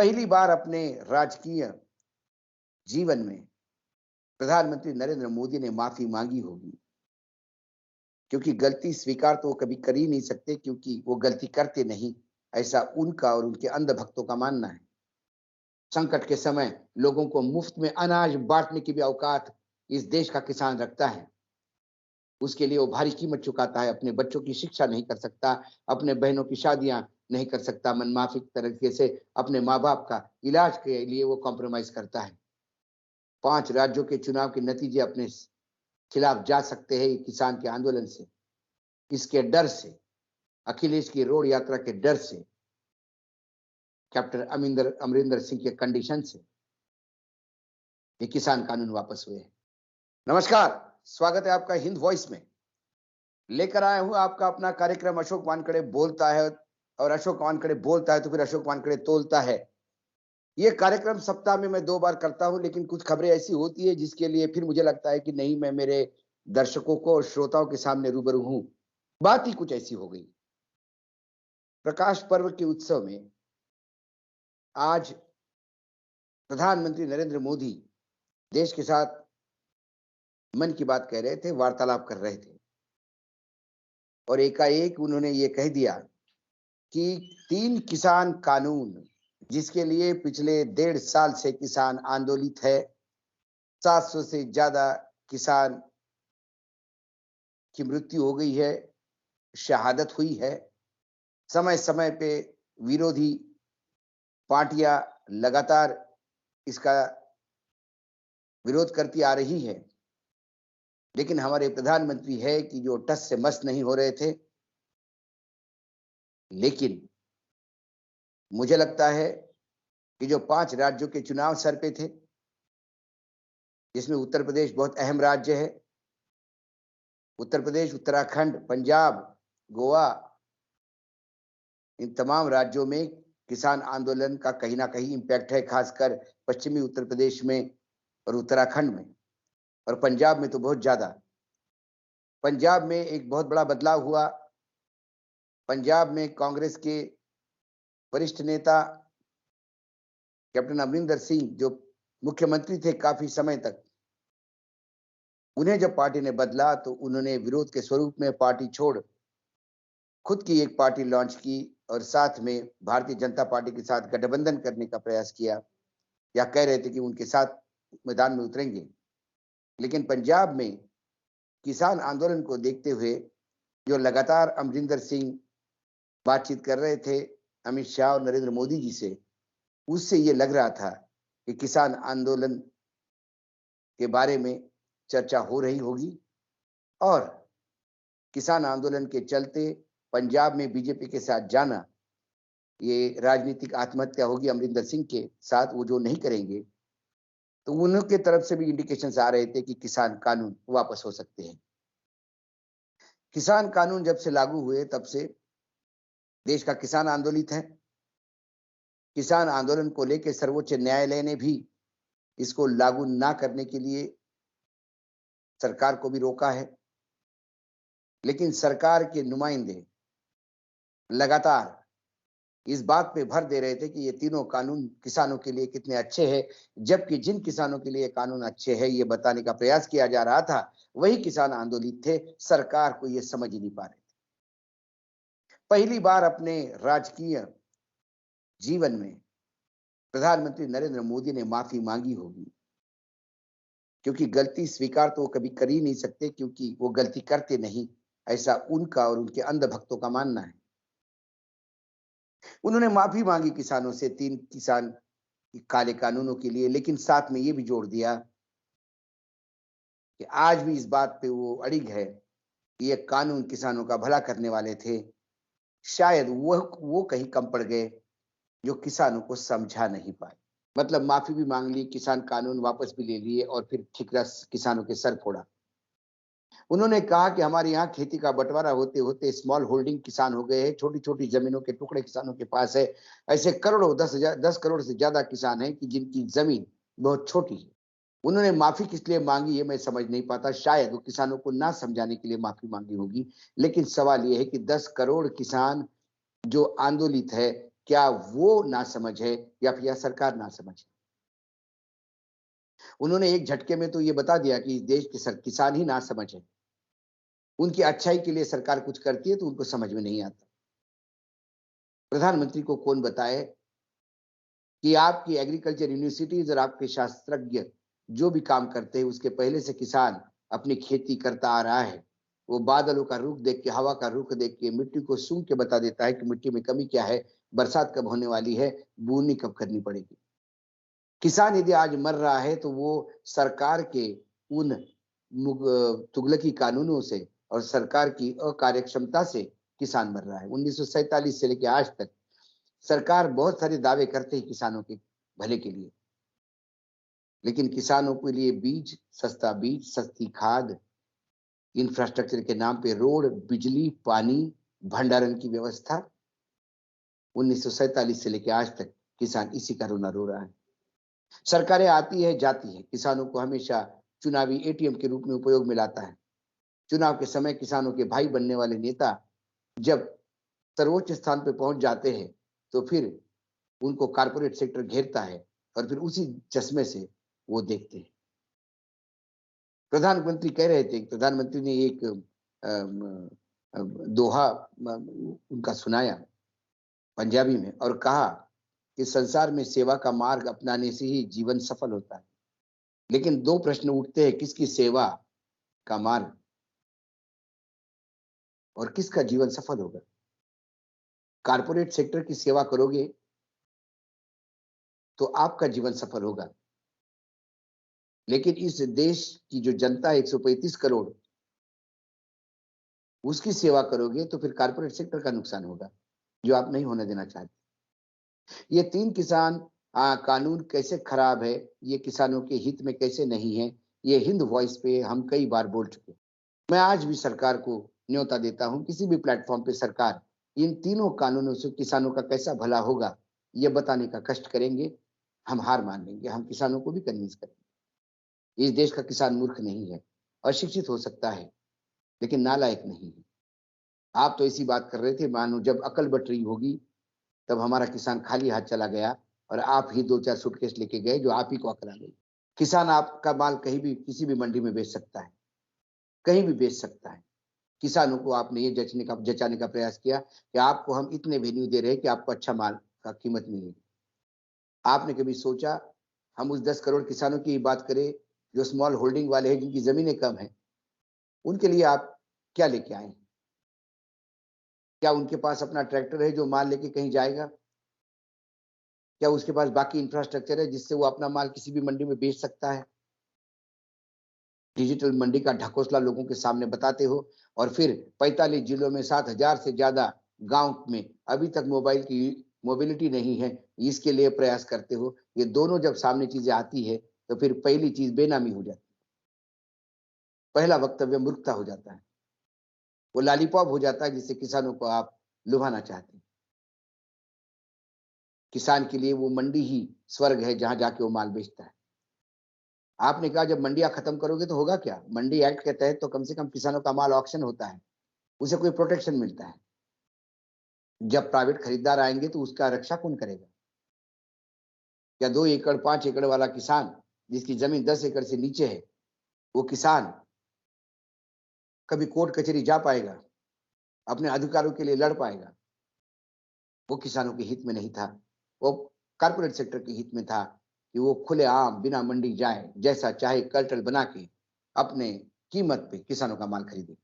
पहली बार अपने राजकीय जीवन में प्रधानमंत्री नरेंद्र मोदी ने माफी मांगी होगी, क्योंकि गलती स्वीकार तो वो कभी कर ही नहीं सकते, क्योंकि वो गलती करते नहीं, ऐसा उनका और उनके अंध भक्तों का मानना है। संकट के समय लोगों को मुफ्त में अनाज बांटने की भी औकात इस देश का किसान रखता है। उसके लिए वो भारी कीमत चुकाता है। अपने बच्चों की शिक्षा नहीं कर सकता, अपने बहनों की शादियां नहीं कर सकता, मनमाफिक तरीके से अपने माँ बाप का इलाज के लिए वो कॉम्प्रोमाइज करता है। 5 राज्यों के चुनाव के नतीजे अपने खिलाफ जा सकते हैं किसान के आंदोलन से, इसके डर से, अखिलेश की रोड यात्रा के डर से, कैप्टन अमरिंदर सिंह के कंडीशन से ये किसान कानून वापस हुए हैं। नमस्कार, स्वागत है आपका हिंद वॉइस में। लेकर आया हूं आपका अपना कार्यक्रम अशोक वानखेड़े बोलता है, और अशोक वानखेड़े बोलता है तो फिर अशोक वानखेड़े तोलता है। ये कार्यक्रम सप्ताह में मैं 2 बार करता हूं, लेकिन कुछ खबरें ऐसी होती है जिसके लिए फिर मुझे लगता है कि नहीं, मैं मेरे दर्शकों को और श्रोताओं के सामने रूबरू हूं। बात ही कुछ ऐसी हो गई। प्रकाश पर्व के उत्सव में आज प्रधानमंत्री नरेंद्र मोदी देश के साथ मन की बात कह रहे थे, वार्तालाप कर रहे थे, और एकाएक उन्होंने ये कह दिया कि 3 किसान कानून, जिसके लिए पिछले 1.5 साल से किसान आंदोलित है, 700 से ज्यादा किसान की मृत्यु हो गई है, शहादत हुई है। समय समय पे विरोधी पार्टियां लगातार इसका विरोध करती आ रही है, लेकिन हमारे प्रधानमंत्री है कि जो टस से मस नहीं हो रहे थे। लेकिन मुझे लगता है कि जो 5 राज्यों के चुनाव सर पे थे, जिसमें उत्तर प्रदेश बहुत अहम राज्य है, उत्तर प्रदेश, उत्तराखंड, पंजाब, गोवा, इन तमाम राज्यों में किसान आंदोलन का कहीं ना कहीं इम्पैक्ट है, खासकर पश्चिमी उत्तर प्रदेश में और उत्तराखंड में, और पंजाब में तो बहुत ज्यादा। पंजाब में एक बहुत बड़ा बदलाव हुआ। पंजाब में कांग्रेस के वरिष्ठ नेता कैप्टन अमरिंदर सिंह, जो मुख्यमंत्री थे काफी समय तक, उन्हें जब पार्टी ने बदला तो उन्होंने विरोध के स्वरूप में पार्टी छोड़ खुद की एक पार्टी लॉन्च की, और साथ में भारतीय जनता पार्टी के साथ गठबंधन करने का प्रयास किया, या कह रहे थे कि उनके साथ मैदान में उतरेंगे। लेकिन पंजाब में किसान आंदोलन को देखते हुए जो लगातार अमरिंदर सिंह बातचीत कर रहे थे अमित शाह और नरेंद्र मोदी जी से, उससे ये लग रहा था कि किसान आंदोलन के बारे में चर्चा हो रही होगी, और किसान आंदोलन के चलते पंजाब में बीजेपी के साथ जाना ये राजनीतिक आत्महत्या होगी अमरिंदर सिंह के साथ, वो जो नहीं करेंगे। तो उनके तरफ से भी इंडिकेशंस आ रहे थे कि किसान कानून वापस हो सकते हैं। किसान कानून जब से लागू हुए तब से देश का किसान आंदोलित है। किसान आंदोलन को लेकर सर्वोच्च न्यायालय ने भी इसको लागू ना करने के लिए सरकार को भी रोका है, लेकिन सरकार के नुमाइंदे लगातार इस बात पे भर दे रहे थे कि ये तीनों कानून किसानों के लिए कितने अच्छे हैं, जबकि जिन किसानों के लिए कानून अच्छे हैं ये बताने का प्रयास किया जा रहा था, वही किसान आंदोलित थे। सरकार को ये समझ ही नहीं पा रहे थे। पहली बार अपने राजकीय जीवन में प्रधानमंत्री नरेंद्र मोदी ने माफी मांगी होगी, क्योंकि गलती स्वीकार तो वो कभी कर ही नहीं सकते, क्योंकि वो गलती करते नहीं, ऐसा उनका और उनके अंध भक्तों का मानना है। उन्होंने माफी मांगी किसानों से 3 किसान काले कानूनों के लिए, लेकिन साथ में ये भी जोड़ दिया कि आज भी इस बात पे वो अड़िग है कि ये कानून किसानों का भला करने वाले थे। शायद वो कहीं कम पड़ गए जो किसानों को समझा नहीं पाए। मतलब माफी भी मांग ली, किसान कानून वापस भी ले लिए, और फिर ठिकरा किसानों के सर फोड़ा। उन्होंने कहा कि हमारे यहाँ खेती का बंटवारा होते होते स्मॉल होल्डिंग किसान हो गए हैं, छोटी छोटी जमीनों के टुकड़े किसानों के पास है। ऐसे करोड़ों 10 करोड़ से ज्यादा किसान हैं कि जिनकी जमीन बहुत छोटी है। उन्होंने माफी किस लिए मांगी ये मैं समझ नहीं पाता। शायद वो किसानों को ना समझाने के लिए माफी मांगी होगी, लेकिन सवाल ये है कि 10 करोड़ किसान जो आंदोलित है, क्या वो नासमझ है या फिर यह सरकार नासमझ है? उन्होंने एक झटके में तो ये बता दिया कि इस देश के किसान ही नासमझ है। उनकी अच्छाई के लिए सरकार कुछ करती है तो उनको समझ में नहीं आता। प्रधानमंत्री को कौन बताए कि आपकी एग्रीकल्चर यूनिवर्सिटीज और आपके शास्त्रज्ञ जो भी काम करते हैं उसके पहले से किसान अपनी खेती करता आ रहा है। वो बादलों का रुख देख के, हवा का रुख देख के, मिट्टी को सूंघ के बता देता है कि मिट्टी में कमी क्या है, बरसात कब होने वाली है, बुनी कब करनी पड़ेगी। किसान यदि आज मर रहा है तो वो सरकार के उन तुगलकी कानूनों से और सरकार की अकार्यक्षमता से किसान मर रहा है। 1947 से लेकर आज तक सरकार बहुत सारे दावे करते हैं किसानों के भले के लिए, लेकिन किसानों के लिए बीज, सस्ता बीज, सस्ती खाद, इंफ्रास्ट्रक्चर के नाम पे रोड, बिजली, पानी, भंडारण की व्यवस्था, 1947 से लेकर आज तक किसान इसी का रोना रो रहा है। सरकारें आती है जाती है, किसानों को हमेशा चुनावी एटीएम के रूप में उपयोग में लाता है। चुनाव के समय किसानों के भाई बनने वाले नेता जब सर्वोच्च स्थान पर पहुंच जाते हैं तो फिर उनको कारपोरेट सेक्टर घेरता है और फिर उसी चश्मे से वो देखते हैं। प्रधानमंत्री कह रहे थे, प्रधानमंत्री ने एक दोहा उनका सुनाया पंजाबी में और कहा कि संसार में सेवा का मार्ग अपनाने से ही जीवन सफल होता है। लेकिन दो प्रश्न उठते हैं, किसकी सेवा का मार्ग और किसका जीवन सफल होगा? कारपोरेट सेक्टर की सेवा करोगे तो आपका जीवन सफल होगा, लेकिन इस देश की जो जनता 135 करोड़, उसकी सेवा करोगे तो फिर कारपोरेट सेक्टर का नुकसान होगा, जो आप नहीं होने देना चाहते। ये तीन किसान कानून कैसे खराब है, ये किसानों के हित में कैसे नहीं है, ये हिंद वॉइस पे हम कई बार बोल चुके। मैं आज भी सरकार को न्योता देता हूं, किसी भी प्लेटफॉर्म पे सरकार इन तीनों कानूनों से किसानों का कैसा भला होगा ये बताने का कष्ट करेंगे। हम हार मान लेंगे, हम किसानों को भी कन्विंस करेंगे। इस देश का किसान मूर्ख नहीं है, अशिक्षित हो सकता है लेकिन नालायक नहीं है। आप तो ऐसी बात कर रहे थे मानो जब अकल बट रही होगी तब हमारा किसान खाली हाथ चला गया और आप ही 2-4 सूटकेस लेके गए जो आप ही को अकल आ गई। किसान आपका माल कहीं भी किसी भी मंडी में बेच सकता है, कहीं भी बेच सकता है। किसानों को आपने ये जचाने का प्रयास किया कि आपको हम इतने वेन्यू दे रहे हैं कि आपको अच्छा माल का कीमत मिलेगी। आपने कभी सोचा हम उस 10 करोड़ किसानों की बात करें जो स्मॉल होल्डिंग वाले हैं, जिनकी जमीनें कम हैं, उनके लिए आप क्या लेके आए? क्या उनके पास अपना ट्रैक्टर है जो माल लेके कहीं जाएगा? क्या उसके पास बाकी इंफ्रास्ट्रक्चर है जिससे वो अपना माल किसी भी मंडी में बेच सकता है? डिजिटल मंडी का ढकोसला लोगों के सामने बताते हो और फिर 45 जिलों में 7,000 से ज्यादा गांव में अभी तक मोबाइल की मोबिलिटी नहीं है, इसके लिए प्रयास करते हो। ये दोनों जब सामने चीजें आती है तो फिर पहली चीज बेनामी हो जाती है, पहला वक्तव्य मूर्खता हो जाता है, वो लॉलीपॉप हो जाता है जिससे किसानों को आप लुभाना चाहते हैं। किसान के लिए वो मंडी ही स्वर्ग है जहां जाके वो माल बेचता है। आपने कहा जब मंडियां खत्म करोगे तो होगा क्या? मंडी एक्ट के तहत तो कम से कम किसानों का माल ऑक्शन होता है, उसे कोई प्रोटेक्शन मिलता है। जब प्राइवेट खरीदार आएंगे तो उसका रक्षा कौन करेगा? क्या 2 एकड़ 5 एकड़ वाला किसान जिसकी जमीन 10 एकड़ से नीचे है, वो किसान कभी कोर्ट कचहरी जा पाएगा, अपने अधिकारों के लिए लड़ पाएगा? वो किसानों के हित में नहीं था, वो कारपोरेट सेक्टर के हित में था कि वो खुलेआम बिना मंडी जाए जैसा चाहे कर्टल बना के अपने कीमत पे किसानों का माल खरीदे।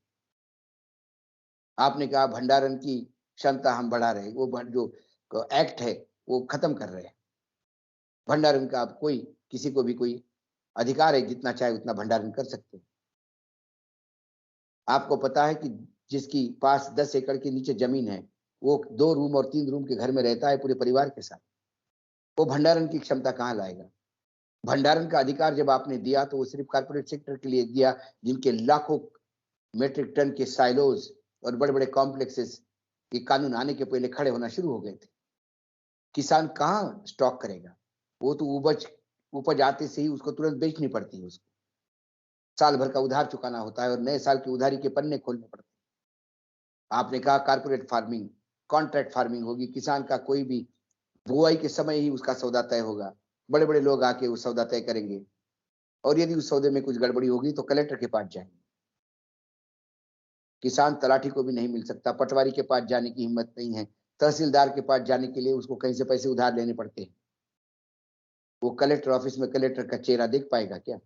आपने कहा भंडारण की क्षमता हम बढ़ा रहे हैं, वो जो एक्ट है वो खत्म कर रहे हैं। भंडारण का अब कोई किसी को भी कोई अधिकार है, जितना चाहे उतना भंडारण कर सकते हैं। आपको पता है कि जिसकी पास 10 एकड़ के नीचे जमीन है, वो 2 रूम और 3 रूम के घर में रहता है पूरे परिवार के साथ। वो भंडारण की क्षमता कहाँ लाएगा? भंडारण का अधिकार जब आपने दिया तो वो सिर्फ कारपोरेट सेक्टर के लिए दिया, जिनके लाखों मेट्रिक टन के साइलोज और बड़े-बड़े कॉम्प्लेक्सेस ये कानून आने के पहले खड़े होना शुरू हो गए थे। किसान कहाँ स्टॉक करेगा? वो तो उपज आते से ही उसको तुरंत बेचनी पड़ती है उसको। साल भर का उधार चुकाना होता है और नए साल की उधारी के पन्ने खोलने पड़ते हैं। आपने कहा कारपोरेट फार्मिंग कॉन्ट्रैक्ट फार्मिंग होगी, किसान का कोई भी बुआई के समय ही उसका सौदा तय होगा, बड़े बड़े लोग आके उस सौदा तय करेंगे, और यदि उस सौदे में कुछ गड़बड़ी होगी तो कलेक्टर के पास जाएंगे। किसान तलाठी को भी नहीं मिल सकता, पटवारी के पास जाने की हिम्मत नहीं है, तहसीलदार के पास जाने के लिए उसको कहीं से पैसे उधार लेने पड़ते हैं। वो कलेक्टर ऑफिस में कलेक्टर का चेहरा देख पाएगा क्या?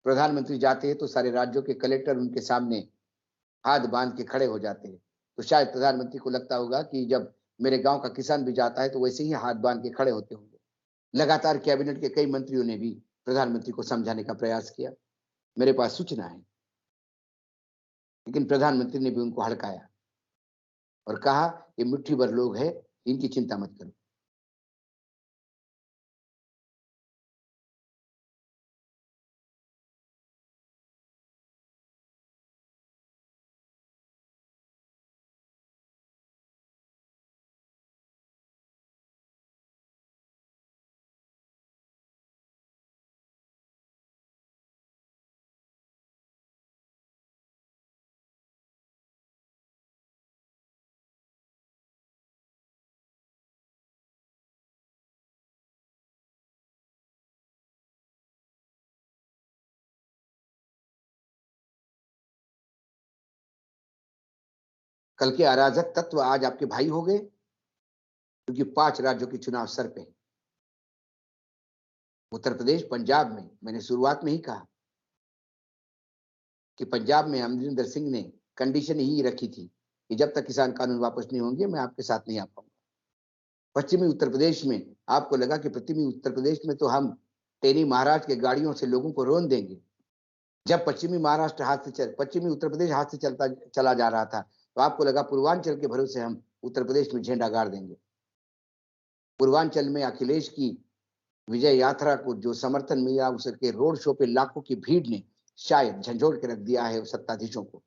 प्रधानमंत्री जाते हैं तो सारे राज्यों के कलेक्टर उनके सामने हाथ बांध के खड़े हो जाते हैं। तो शायद प्रधानमंत्री को लगता होगा कि जब मेरे गांव का किसान भी जाता है तो वैसे ही हाथ बांध के खड़े होते होंगे। लगातार कैबिनेट के कई मंत्रियों ने भी प्रधानमंत्री को समझाने का प्रयास किया, मेरे पास सूचना है, लेकिन प्रधानमंत्री ने भी उनको हड़काया और कहा ये मुट्ठी भर लोग हैं, इनकी चिंता मत करो। कल के अराजक तत्व आज आपके भाई हो गए, क्योंकि 5 राज्यों के चुनाव सर पे। उत्तर प्रदेश, पंजाब में मैंने शुरुआत में ही कहा कि पंजाब में अमरिंदर सिंह ने कंडीशन ही रखी थी कि जब तक किसान कानून वापस नहीं होंगे मैं आपके साथ नहीं आ पाऊंगा। पश्चिमी उत्तर प्रदेश में आपको लगा कि पश्चिमी उत्तर प्रदेश में तो हम टेनी महाराज के गाड़ियों से लोगों को रोन देंगे। जब पश्चिमी उत्तर प्रदेश हाथ से चला जा रहा था तो आपको लगा पूर्वांचल के भरोसे हम उत्तर प्रदेश में झंडा गाड़ देंगे। पूर्वांचल में अखिलेश की विजय यात्रा को जो समर्थन मिला, उसके रोड शो पे लाखों की भीड़ ने शायद झंझोड़ के रख दिया है सत्ताधीशों को।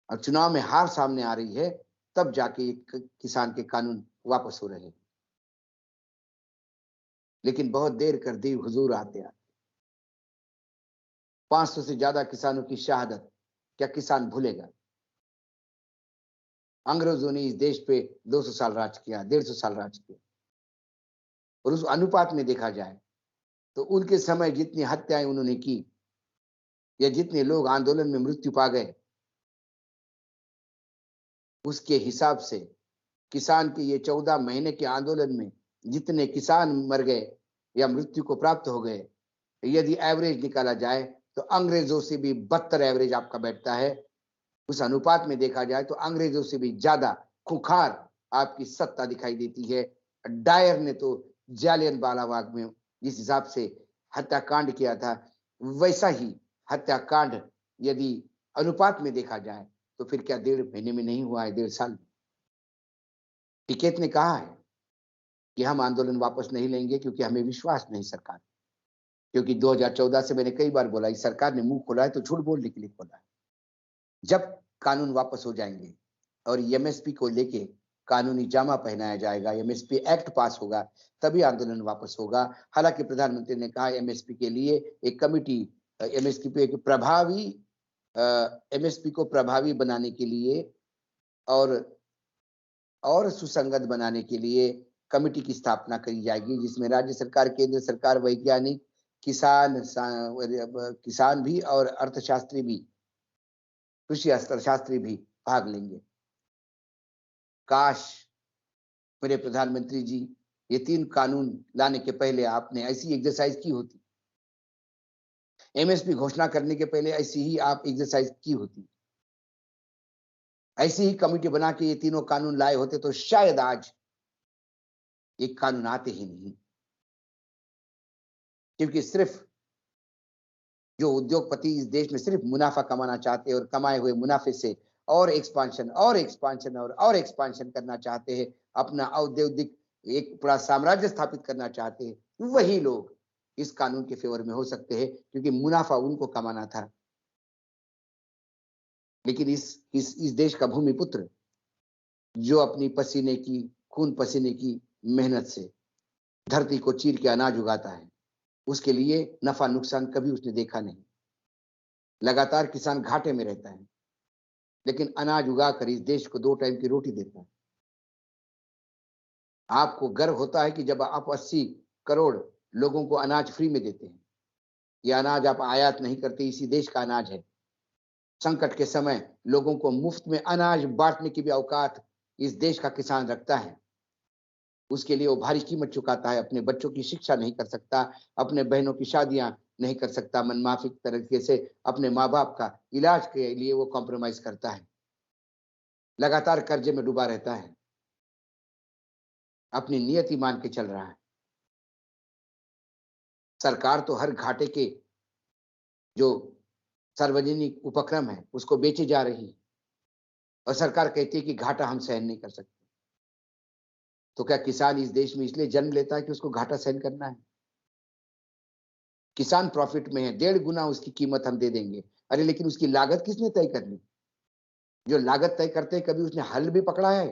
और चुनाव में हार सामने आ रही है, तब जाके किसान के कानून वापस हो रहे हैं। लेकिन बहुत देर कर दी हुजूर आते आते। 500 से ज्यादा किसानों की शहादत क्या किसान भूलेगा? अंग्रेजों ने इस देश पे 200 साल राज किया, 150 साल राज किया, और उस अनुपात में देखा जाए तो उनके समय जितनी हत्याएं उन्होंने की या जितने लोग आंदोलन में मृत्यु पा गए, उसके हिसाब से किसान के ये 14 महीने के आंदोलन में जितने किसान मर गए या मृत्यु को प्राप्त हो गए, यदि एवरेज निकाला जाए तो अंग्रेजों से भी बदतर एवरेज आपका बैठता है। उस अनुपात में देखा जाए तो अंग्रेजों से भी ज्यादा खुखार आपकी सत्ता दिखाई देती है। डायर ने तो जालियनवाला बाग में जिस हिसाब से हत्याकांड किया था, वैसा ही हत्याकांड यदि अनुपात में देखा जाए तो फिर क्या 1.5 महीने में नहीं हुआ है, 1.5 साल में? टिकैत ने कहा है कि हम आंदोलन वापस नहीं लेंगे क्योंकि हमें विश्वास नहीं सरकार, क्योंकि 2014 से मैंने कई बार बोला इस सरकार ने मुंह खोला है तो झूठ बोलने के लिए खोला है। जब कानून वापस हो जाएंगे और एमएसपी को लेके कानूनी जामा पहनाया जाएगा, एमएसपी एक्ट पास होगा, तभी आंदोलन वापस होगा। हालांकि प्रधानमंत्री ने कहा एमएसपी के लिए एक कमिटी, एमएसपी को प्रभावी बनाने के लिए और सुसंगत बनाने के लिए कमिटी की स्थापना करी जाएगी, जिसमें राज्य सरकार, केंद्र सरकार, वैज्ञानिक, किसान भी और अर्थशास्त्री भी, कृषि अर्थशास्त्री भी भाग लेंगे। काश मेरे प्रधानमंत्री जी, ये 3 कानून लाने के पहले आपने ऐसी एक्सरसाइज की होती, एमएसपी घोषणा करने के पहले ऐसी ही आप एक्सरसाइज की होती, ऐसी ही कमेटी बना के ये तीनों कानून लाए होते तो शायद आज ये कानून आते ही नहीं। क्योंकि सिर्फ जो उद्योगपति इस देश में सिर्फ मुनाफा कमाना चाहते हैं और कमाए हुए मुनाफे से और एक्सपांशन करना चाहते हैं, अपना औद्योगिक एक पूरा साम्राज्य स्थापित करना चाहते हैं, वही लोग इस कानून के फेवर में हो सकते हैं, क्योंकि मुनाफा उनको कमाना था। लेकिन इस देश का भूमिपुत्र जो अपनी पसीने की, खून पसीने की मेहनत से धरती को चीर के अनाज उगाता है, उसके लिए नफा नुकसान कभी उसने देखा नहीं। लगातार किसान घाटे में रहता है, लेकिन अनाज उगाकर इस देश को 2 टाइम की रोटी देता है। आपको गर्व होता है कि जब आप 80 करोड़ लोगों को अनाज फ्री में देते हैं। ये अनाज आप आयात नहीं करते, इसी देश का अनाज है। संकट के समय लोगों को मुफ्त में अनाज बांटने की भी औकात इस देश का किसान रखता है। उसके लिए वो भारी कीमत चुकाता है, अपने बच्चों की शिक्षा नहीं कर सकता, अपने बहनों की शादियां नहीं कर सकता, मनमाफी तरीके से अपने माँ-बाप का इलाज के लिए वो कॉम्प्रोमाइज करता है। लगातार कर्जे में डूबा रहता है, अपनी नियति मान के चल रहा है। सरकार तो हर घाटे के जो सार्वजनिक उपक्रम है, उसको बेचे जा रही है और सरकार कहती है कि घाटा हम सहन नहीं कर सकते। तो क्या किसान इस देश में इसलिए जन्म लेता है कि उसको घाटा सहन करना है? किसान प्रॉफिट में है, 1.5 गुना उसकी कीमत हम दे देंगे। अरे लेकिन उसकी लागत किसने तय करनी? जो लागत तय करते हैं, कभी उसने हल भी पकड़ा है?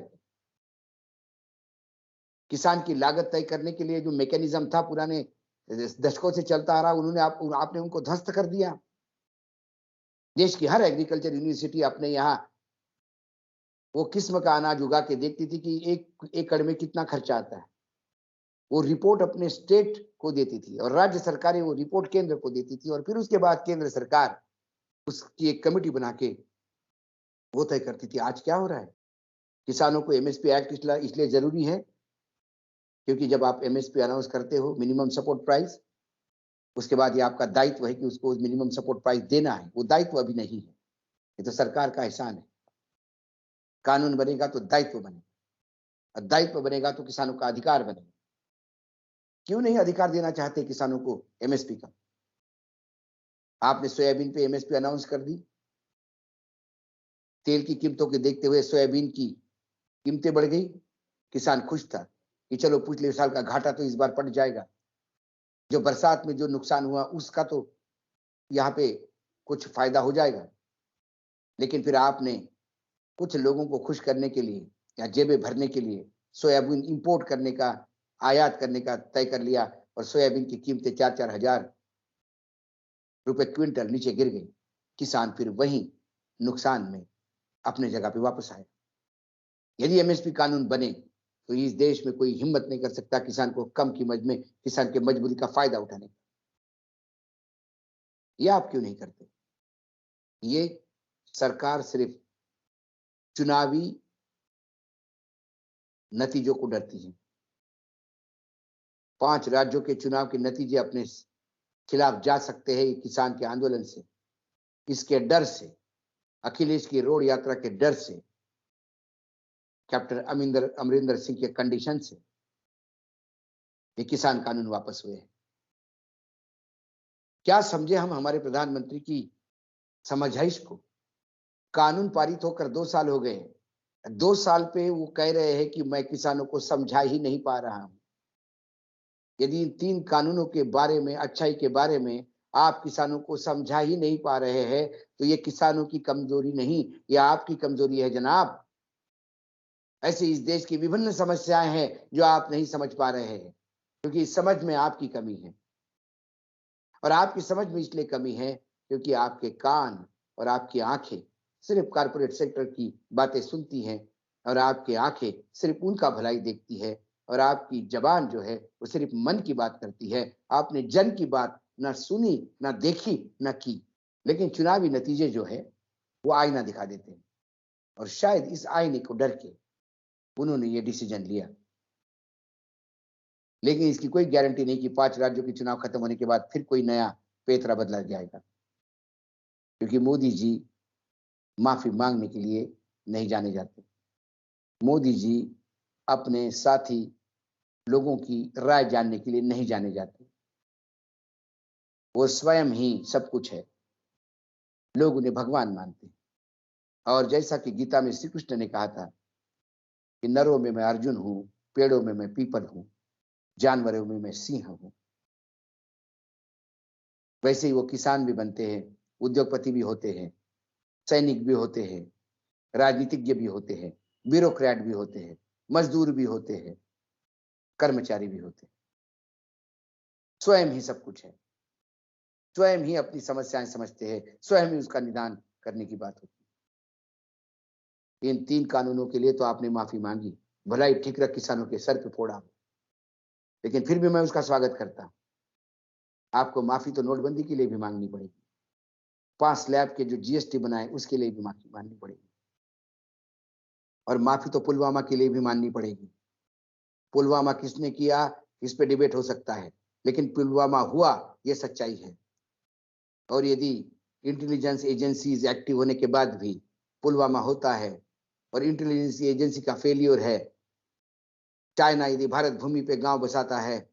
किसान की लागत तय करने के लिए जो मैकेनिज्म था पुराने दशकों से चलता आ रहा, उन्होंने आपने उनको ध्वस्त कर दिया। देश की हर एग्रीकल्चर यूनिवर्सिटी अपने यहाँ वो किस्म का अनाज उगा के देखती थी कि 1 एकड़ में कितना खर्चा आता है। वो रिपोर्ट अपने स्टेट को देती थी और राज्य सरकारें वो रिपोर्ट केंद्र को देती थी और फिर उसके बाद केंद्र सरकार उसकी एक कमेटी बना के वो तय करती थी। आज क्या हो रहा है? किसानों को एमएसपी एक्ट इसलिए जरूरी है क्योंकि जब आप एमएसपी अनाउंस करते हो, मिनिमम सपोर्ट प्राइस, उसके बाद ये आपका दायित्व है कि उसको मिनिमम सपोर्ट प्राइस देना है। वो दायित्व अभी नहीं है, ये तो सरकार का एहसान है। कानून बनेगा तो दायित्व बनेगा और दायित्व बनेगा तो किसानों का अधिकार बनेगा। क्यों नहीं अधिकार देना चाहते किसानों को एमएसपी का? आपने सोयाबीन पे एमएसपी अनाउंस कर दी, तेल की कीमतों के देखते हुए सोयाबीन की कीमतें बढ़ गई, किसान खुश था कि चलो पिछले साल का घाटा तो इस बार पड़ जाएगा। जो बरसात में जो नुकसान हुआ उसका तो यहाँ पे कुछ फायदा हो जाएगा। लेकिन फिर आपने कुछ लोगों को खुश करने के लिए या जेबें भरने के लिए सोयाबीन इंपोर्ट करने का, आयात करने का तय कर लिया और सोयाबीन की कीमतें 4-4 हजार रुपए क्विंटल नीचे गिर गई। किसान फिर वहीं नुकसान में अपने जगह पे वापस आए। यदि एमएसपी कानून बने तो इस देश में कोई हिम्मत नहीं कर सकता किसान को कम कीमत में किसान की मजबूरी का फायदा उठाने का। ये आप क्यों नहीं करते? ये सरकार सिर्फ चुनावी नतीजों को डरती है। 5 राज्यों के चुनाव के नतीजे अपने खिलाफ जा सकते हैं किसान के आंदोलन से, इसके डर से, अखिलेश की रोड यात्रा के डर से, कैप्टन अमरिंदर सिंह के कंडीशन से ये किसान कानून वापस हुए हैं। क्या समझे हम हमारे प्रधानमंत्री की समझाइश को? कानून पारित होकर 2 साल हो गए। 2 साल पे वो कह रहे हैं कि मैं किसानों को समझा ही नहीं पा रहा हूं। यदि इन 3 कानूनों के बारे में, अच्छाई के बारे में आप किसानों को समझा ही नहीं पा रहे हैं, तो ये किसानों की कमजोरी नहीं, ये आपकी कमजोरी है जनाब। ऐसे इस देश की विभिन्न समस्याएं हैं जो आप नहीं समझ पा रहे हैं, क्योंकि इस समझ में आपकी कमी है। और आपकी समझ में इसलिए कमी है क्योंकि आपके कान और आपकी आंखें सिर्फ कारपोरेट सेक्टर की बातें सुनती हैं और आपकी आंखें सिर्फ उनका भलाई देखती है और आपकी जबान जो है वो सिर्फ मन की बात करती है। आपने जन की बात ना सुनी, ना देखी, ना की। लेकिन चुनावी नतीजे जो है वो आईना दिखा देते हैं और शायद इस आईने को डर के उन्होंने ये डिसीजन लिया। लेकिन इसकी कोई गारंटी नहीं कि 5 राज्यों के चुनाव खत्म होने के बाद फिर कोई नया पेतरा बदला जाएगा, क्योंकि मोदी जी माफी मांगने के लिए नहीं जाने जाते। मोदी जी अपने साथी लोगों की राय जानने के लिए नहीं जाने जाते। वो स्वयं ही सब कुछ है। लोग उन्हें भगवान मानते हैं और जैसा कि गीता में श्री कृष्ण ने कहा था कि नरों में मैं अर्जुन हूं, पेड़ों में मैं पीपल हूं, जानवरों में मैं सिंह हूं, वैसे ही वो किसान भी बनते हैं, उद्योगपति भी होते हैं, सैनिक भी होते हैं, राजनीतिज्ञ भी होते हैं, ब्यूरोक्रेट भी होते हैं, मजदूर भी होते हैं, कर्मचारी भी होते हैं। स्वयं ही सब कुछ है। स्वयं ही अपनी समस्याएं समझते हैं, स्वयं ही उसका निदान करने की बात होती है। इन 3 कानूनों के लिए तो आपने माफी मांगी, भलाई ठीक रख किसानों के सर पे फोड़ा, लेकिन फिर भी मैं उसका स्वागत करता हूं। आपको माफी तो नोटबंदी के लिए भी मांगनी पड़ेगी, 5 स्लैब के जो जीएसटी बनाए उसके लिए भी माफी मांगनी पड़ेगी, और माफी तो पुलवामा के लिए भी माननी पड़ेगी। पुलवामा किसने किया इस पे डिबेट हो सकता है, लेकिन पुलवामा हुआ ये सच्चाई है। और यदि इंटेलिजेंस एजेंसीज एक्टिव होने के बाद भी पुलवामा होता है और इंटेलिजेंस एजेंसी का फेलियर है, चाइना यदि भारत भूमि पे गांव बसाता है,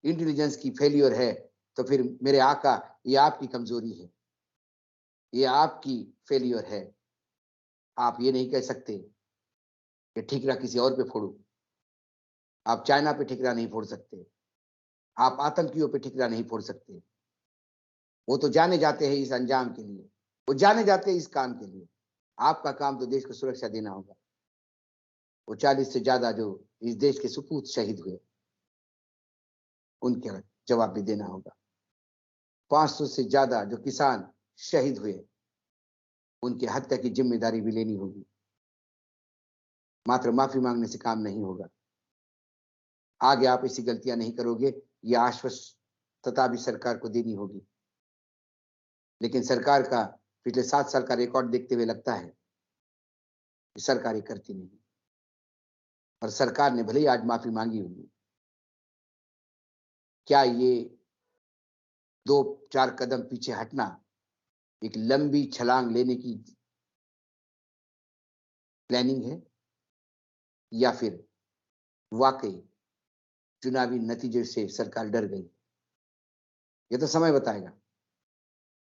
इंटेलिजेंस की फेलियर है, तो फिर मेरे आका ये आपकी कमजोरी है, ये आपकी फेलियर है। आप ये नहीं कह सकते कि ठिकरा किसी और पे फोड़ो। आप चाइना पे ठिकरा नहीं फोड़ सकते, आप आतंकियों पे ठिकरा नहीं फोड़ सकते। वो तो जाने जाते हैं इस अंजाम के लिए, वो जाने जाते हैं इस काम के लिए। आपका काम तो देश को सुरक्षा देना होगा। वो 40 से ज्यादा जो इस देश के सपूत शहीद हुए, उनका जवाब भी देना होगा। 500 से ज्यादा जो किसान शहीद हुए, उनकी हत्या की जिम्मेदारी भी लेनी होगी। मात्र माफी मांगने से काम नहीं होगा। आगे आप ऐसी गलतियां नहीं करोगे, यह आश्वस्तता भी सरकार को देनी होगी। लेकिन सरकार का पिछले 7 साल का रिकॉर्ड देखते हुए लगता है कि सरकार ये करती नहीं, और सरकार ने भले ही आज माफी मांगी होगी, क्या ये 2-4 कदम पीछे हटना एक लंबी छलांग लेने की प्लानिंग है, या फिर वाकई चुनावी नतीजे से सरकार डर गई? ये तो समय बताएगा।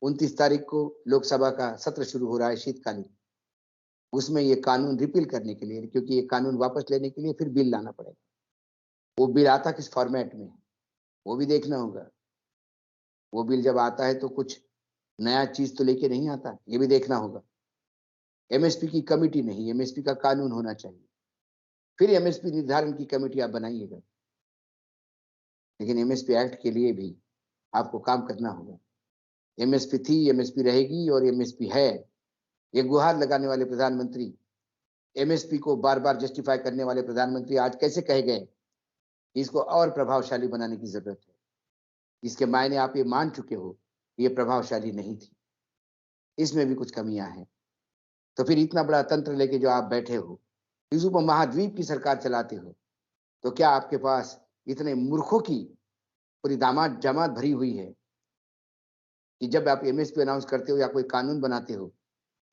29 तारीख को लोकसभा का सत्र शुरू हो रहा है शीतकालीन। उसमें ये कानून रिपील करने के लिए, क्योंकि ये कानून वापस लेने के लिए फिर बिल लाना पड़ेगा। वो बिल आता किस फॉर्मेट में, वो भी देखना होगा। वो बिल जब आता है तो कुछ नया चीज तो लेके नहीं आता, ये भी देखना होगा। एमएसपी की कमिटी नहीं, एमएसपी का कानून होना चाहिए, फिर एमएसपी निर्धारण की कमेटी आप बनाइएगा। लेकिन एमएसपी एक्ट के लिए भी आपको काम करना होगा। एमएसपी थी, एमएसपी रहेगी और एमएसपी है। ये गुहार लगाने वाले प्रधानमंत्री, एमएसपी को बार बार जस्टिफाई करने वाले प्रधानमंत्री आज कैसे कह गए इसको और प्रभावशाली बनाने की जरूरत है? इसके मायने आप ये मान चुके हो, ये प्रभावशाली नहीं थी, इसमें भी कुछ कमियां हैं। तो फिर इतना बड़ा तंत्र लेके जो आप बैठे हो, इस उपमहाद्वीप की सरकार चलाते हो, तो क्या आपके पास इतने मूर्खों की पूरी दामाद जमात भरी हुई है कि जब आप एमएसपी अनाउंस करते हो या कोई कानून बनाते हो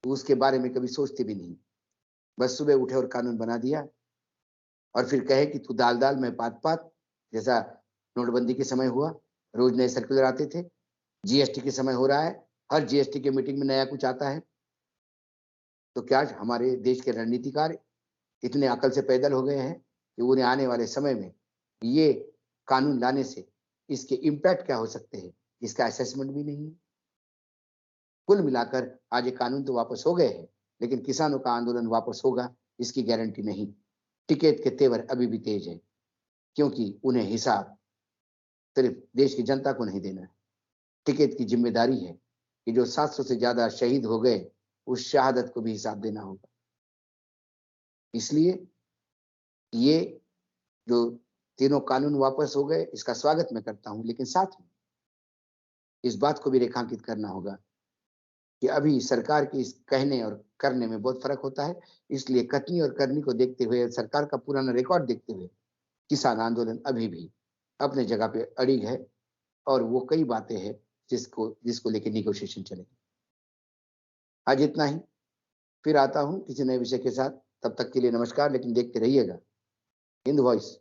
तो उसके बारे में कभी सोचते भी नहीं, बस सुबह उठे और कानून बना दिया, और फिर कहे कि तू दाल दाल मैं पात पात, जैसा नोटबंदी के समय हुआ, रोज नए सर्कुलर आते थे। जीएसटी के समय हो रहा है, हर जीएसटी के मीटिंग में नया कुछ आता है। तो क्या हमारे देश के रणनीतिकार इतने अकल से पैदल हो गए हैं कि उन्हें आने वाले समय में ये कानून लाने से इसके इम्पैक्ट क्या हो सकते हैं, इसका असेसमेंट भी नहीं है? कुल मिलाकर आज ये कानून तो वापस हो गए हैं, लेकिन किसानों का आंदोलन वापस होगा इसकी गारंटी नहीं। टिकट के तेवर अभी भी तेज है, क्योंकि उन्हें हिसाब सिर्फ देश की जनता को नहीं देना है। टिकट की जिम्मेदारी है कि जो 700 से ज्यादा शहीद हो गए, उस शहादत को भी हिसाब देना होगा। इसलिए ये जो तीनों कानून वापस हो गए, इसका स्वागत मैं करता हूं, लेकिन साथ में इस बात को भी रेखांकित करना होगा कि अभी सरकार के इस कहने और करने में बहुत फर्क होता है। इसलिए कथनी और करनी को देखते हुए, सरकार का पुराना रिकॉर्ड देखते हुए, किसान आंदोलन अभी भी अपने जगह पे अड़िग है, और वो कई बातें हैं जिसको जिसको लेकर निगोशिएशन चलेगी। आज इतना ही, फिर आता हूं किसी नए विषय के साथ। तब तक के लिए नमस्कार, लेकिन देखते रहिएगा हिंद वॉइस।